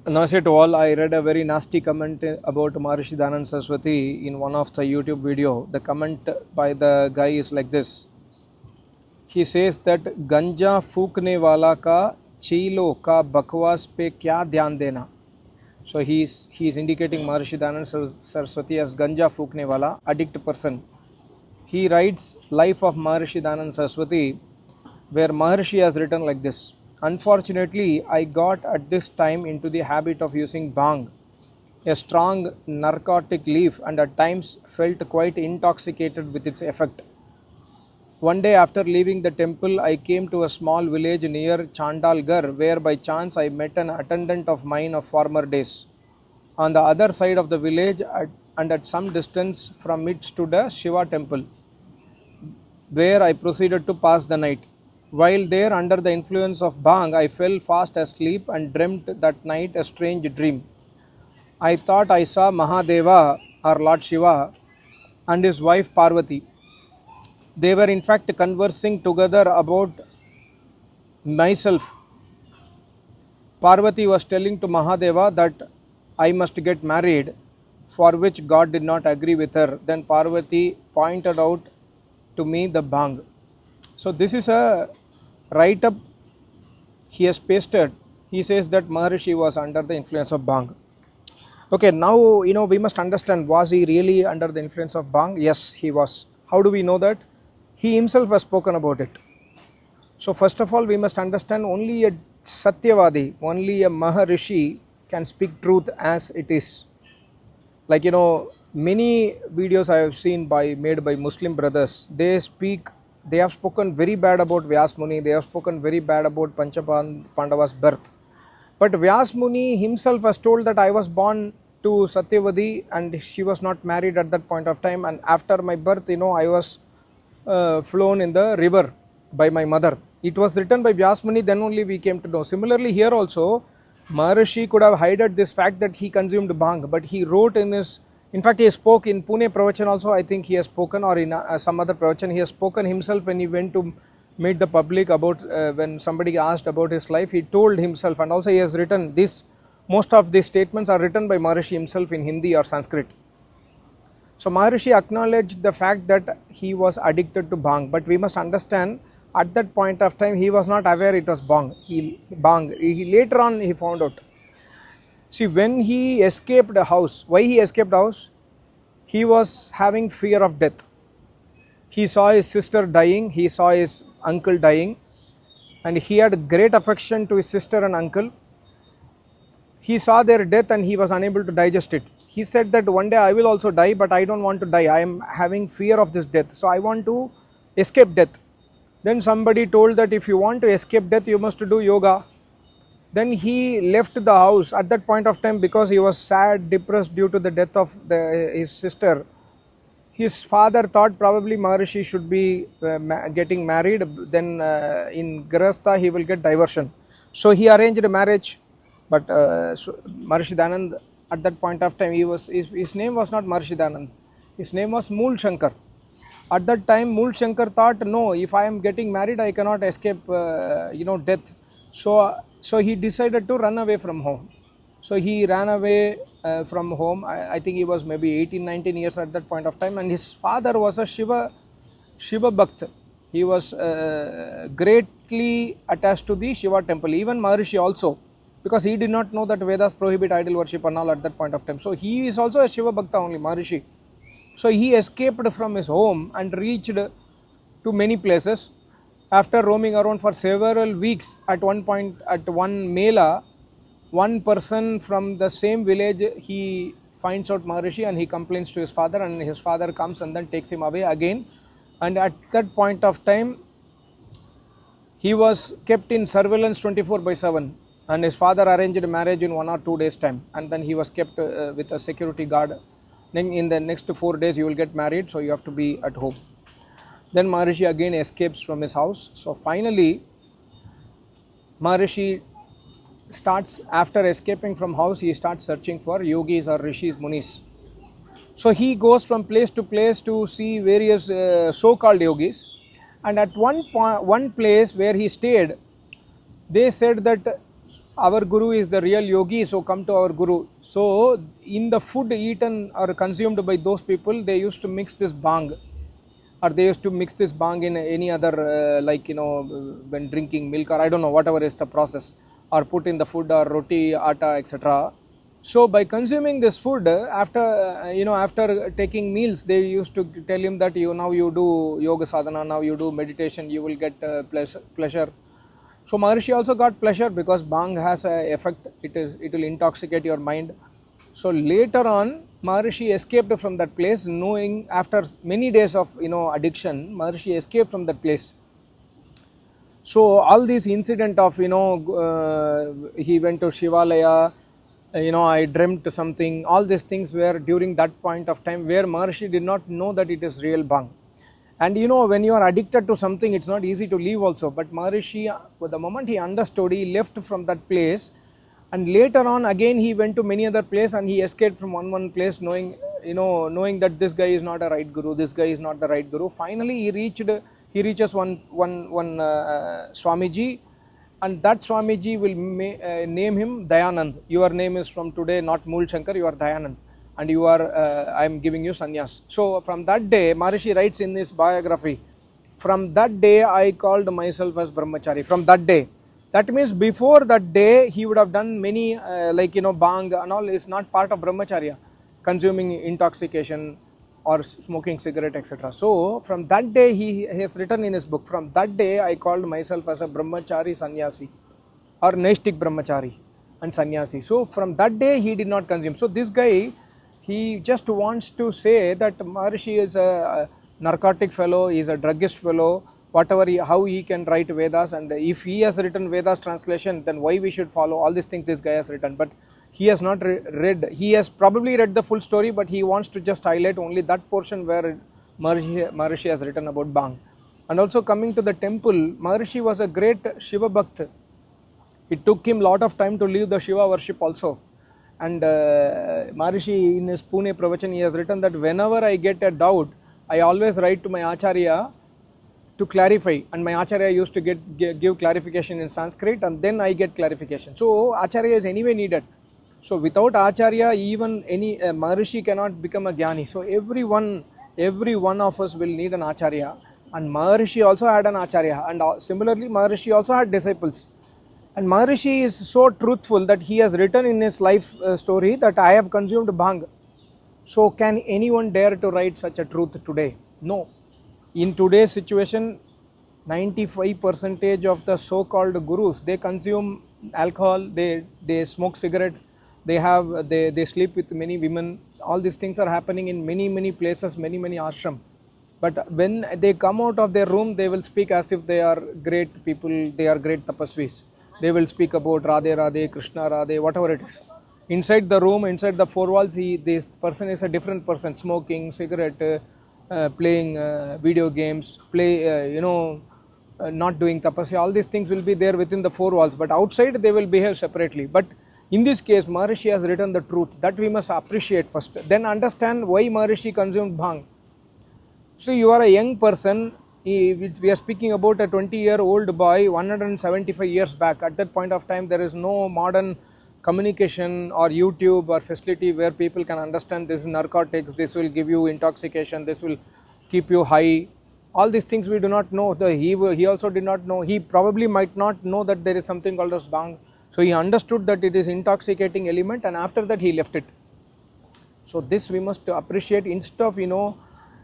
Namaste to all. I read a very nasty comment about Maharishi Dayanand Saraswati in one of the YouTube video. The comment by the guy is like this. He says that ganja फूकने वाला का चीलो का बकवास पे क्या ध्यान देना. So he is indicating Maharishi Dayanand Saraswati as ganja फूकने वाला, addict person. He writes Life of Maharishi Dayanand Saraswati, where Maharishi has written like this. Unfortunately, I got at this time into the habit of using bhang, a strong narcotic leaf, and at times felt quite intoxicated with its effect. One day after leaving the temple, I came to a small village near Chandalgarh, where by chance I met an attendant of mine of former days. On the other side of the village and at some distance from it stood a Shiva temple, where I proceeded to pass the night. While there under the influence of bhang, I fell fast asleep and dreamt that night a strange dream. I thought I saw Mahadeva, or Lord Shiva, and his wife Parvati. They were in fact conversing together about myself. Parvati was telling to Mahadeva that I must get married, for which God did not agree with her. Then Parvati pointed out to me the bhang. So this is a write-up he has pasted. He says that Maharishi was under the influence of bhang. Okay, now we must understand, was he really under the influence of bhang? Yes, he was. How do we know that? He himself has spoken about it. So first of all, we must understand only a Satyavadi, only a Maharishi can speak truth as it is. Like many videos I have seen made by Muslim brothers, they have spoken very bad about Vyas Muni, they have spoken very bad about Pancha Pandava's birth. But Vyas Muni himself has told that I was born to Satyavadi and she was not married at that point of time, and after my birth, I was flown in the river by my mother. It was written by Vyas Muni, then only we came to know. Similarly here also, Maharishi could have hidden this fact that he consumed bhang, but he wrote in fact he spoke in Pune Pravachan also, I think he has spoken, or in some other Pravachan, he has spoken himself when he went to meet the public about, when somebody asked about his life, he told himself, and also he has written this, most of these statements are written by Maharishi himself in Hindi or Sanskrit. So Maharishi acknowledged the fact that he was addicted to bhang, but we must understand at that point of time he was not aware it was bhang. Later on he found out. See, when he escaped the house, why he escaped the house? He was having fear of death. He saw his sister dying, he saw his uncle dying, and he had great affection to his sister and uncle. He saw their death and he was unable to digest it. He said that one day I will also die, but I don't want to die. I am having fear of this death, so I want to escape death. Then somebody told that if you want to escape death, you must do yoga. Then he left the house at that point of time because he was sad, depressed due to the death of his sister. His father thought probably Maharishi should be getting married, then in Grahastha he will get diversion. So he arranged a marriage, but Maharishi Dayanand at that point of time, his name was not Maharishi Dayanand, his name was Mool Shankar. At that time Mool Shankar thought, no, if I am getting married I cannot escape death. So he decided to run away from home. So he ran away from home. I think he was maybe 18-19 years at that point of time, and his father was a Shiva Bhakt. He was greatly attached to the Shiva temple, even Maharishi also, because he did not know that Vedas prohibit idol worship and all at that point of time. So he is also a Shiva Bhakta only, Maharishi. So he escaped from his home and reached to many places. After roaming around for several weeks, at one point, at one Mela, one person from the same village, he finds out Maharishi and he complains to his father, and his father comes and then takes him away again. And at that point of time, he was kept in surveillance 24/7, and his father arranged a marriage in 1 or 2 days time, and then he was kept with a security guard. Then in the next 4 days you will get married, so you have to be at home. Then Maharishi again escapes from his house. So finally Maharishi starts, after escaping from house, he starts searching for yogis or rishis, munis. So he goes from place to place to see various so-called yogis, and at one place where he stayed, they said that our guru is the real yogi, so come to our guru. So in the food eaten or consumed by those people, they used to mix this bhang, or they used to mix this bhang in any other like when drinking milk, or I don't know, whatever is the process, or put in the food or roti, atta, etc. So by consuming this food, after after taking meals, they used to tell him that now you do yoga sadhana, now you do meditation, you will get pleasure. So Maharishi also got pleasure because bhang has a effect, it will intoxicate your mind. So later on, Maharishi escaped from that place, knowing after many days of addiction, Maharishi escaped from that place. So all these incident of he went to Shivalaya, I dreamt something, all these things were during that point of time where Maharishi did not know that it is real bhang. And when you are addicted to something, it's not easy to leave also. But Maharishi, the moment he understood, he left from that place, and later on again he went to many other places, and he escaped from one place, knowing that this guy is not a right guru, this guy is not the right guru. Finally he reaches one Swamiji, and that Swamiji will name him Dayanand. Your name is from today not Mool Shankar, you are Dayanand, and you are I am giving you sannyas. So from that day, Maharishi writes in his biography, from that day I called myself as brahmachari. From that day, that means before that day he would have done many bhang and all is not part of brahmacharya, consuming intoxication or smoking cigarette, etc. So from that day he has written in his book, from that day I called myself as a brahmachari sannyasi, or naistik brahmachari and sannyasi. So from that day he did not consume. So this guy, he just wants to say that Maharishi is a narcotic fellow, he is a druggist fellow, whatever how he can write Vedas, and if he has written Vedas translation, then why we should follow all these things this guy has written. But he has not read, he has probably read the full story, but he wants to just highlight only that portion where Maharishi has written about bhang. And also coming to the temple, Maharishi was a great Shiva Bhakt. It took him lot of time to leave the Shiva worship also. And Maharishi in his Pune Pravachan, he has written that whenever I get a doubt, I always write to my Acharya to clarify, and my Acharya used to give clarification in Sanskrit, and then I get clarification. So Acharya is anyway needed. So without Acharya, even any Maharishi cannot become a Jnani. So every one of us will need an Acharya, and Maharishi also had an Acharya, and similarly Maharishi also had disciples. And Maharishi is so truthful that he has written in his life story that I have consumed bhang. So can anyone dare to write such a truth today? No. In today's situation, 95% of the so-called gurus, they consume alcohol, they smoke cigarette, they sleep with many women. All these things are happening in many places, many ashram. But when they come out of their room, they will speak as if they are great people, they are great tapasvis. They will speak about Radhe Radhe, Krishna Radhe, whatever it is. Inside the room, inside the four walls, this person is a different person, smoking, cigarette, playing video games, not doing tapasya. All these things will be there within the four walls, but outside they will behave separately. But in this case, Maharishi has written the truth that we must appreciate first, then understand why Maharishi consumed bhang. So you are a young person, we are speaking about a 20-year-old boy 175 years back. At that point of time, there is no modern communication or YouTube or facility where people can understand this is narcotics, this will give you intoxication, this will keep you high. All these things we do not know. He also did not know. He probably might not know that there is something called as bhang. So he understood that it is intoxicating element, and after that he left it. So this we must appreciate. Instead of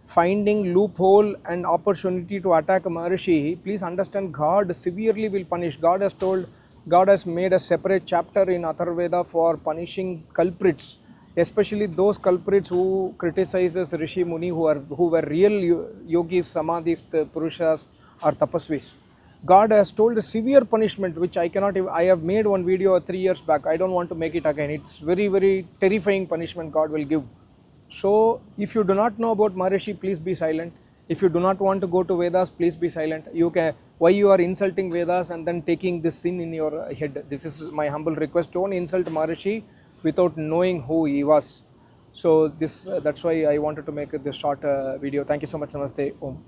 finding loophole and opportunity to attack Maharishi, please understand God severely will punish. God has made a separate chapter in Atharvaveda for punishing culprits, especially those culprits who criticizes Rishi Muni, who were real yogis, samadhis, purushas or tapasvis. God has told a severe punishment which I cannot even, I have made one video 3 years back. I don't want to make it again. It's very terrifying punishment God will give. So if you do not know about Maharishi, please be silent. If you do not want to go to Vedas, please be silent. Why you are insulting Vedas and then taking this sin in your head? This is my humble request. Don't insult Maharishi without knowing who he was. So that's why I wanted to make this short video. Thank you so much. Namaste. Om.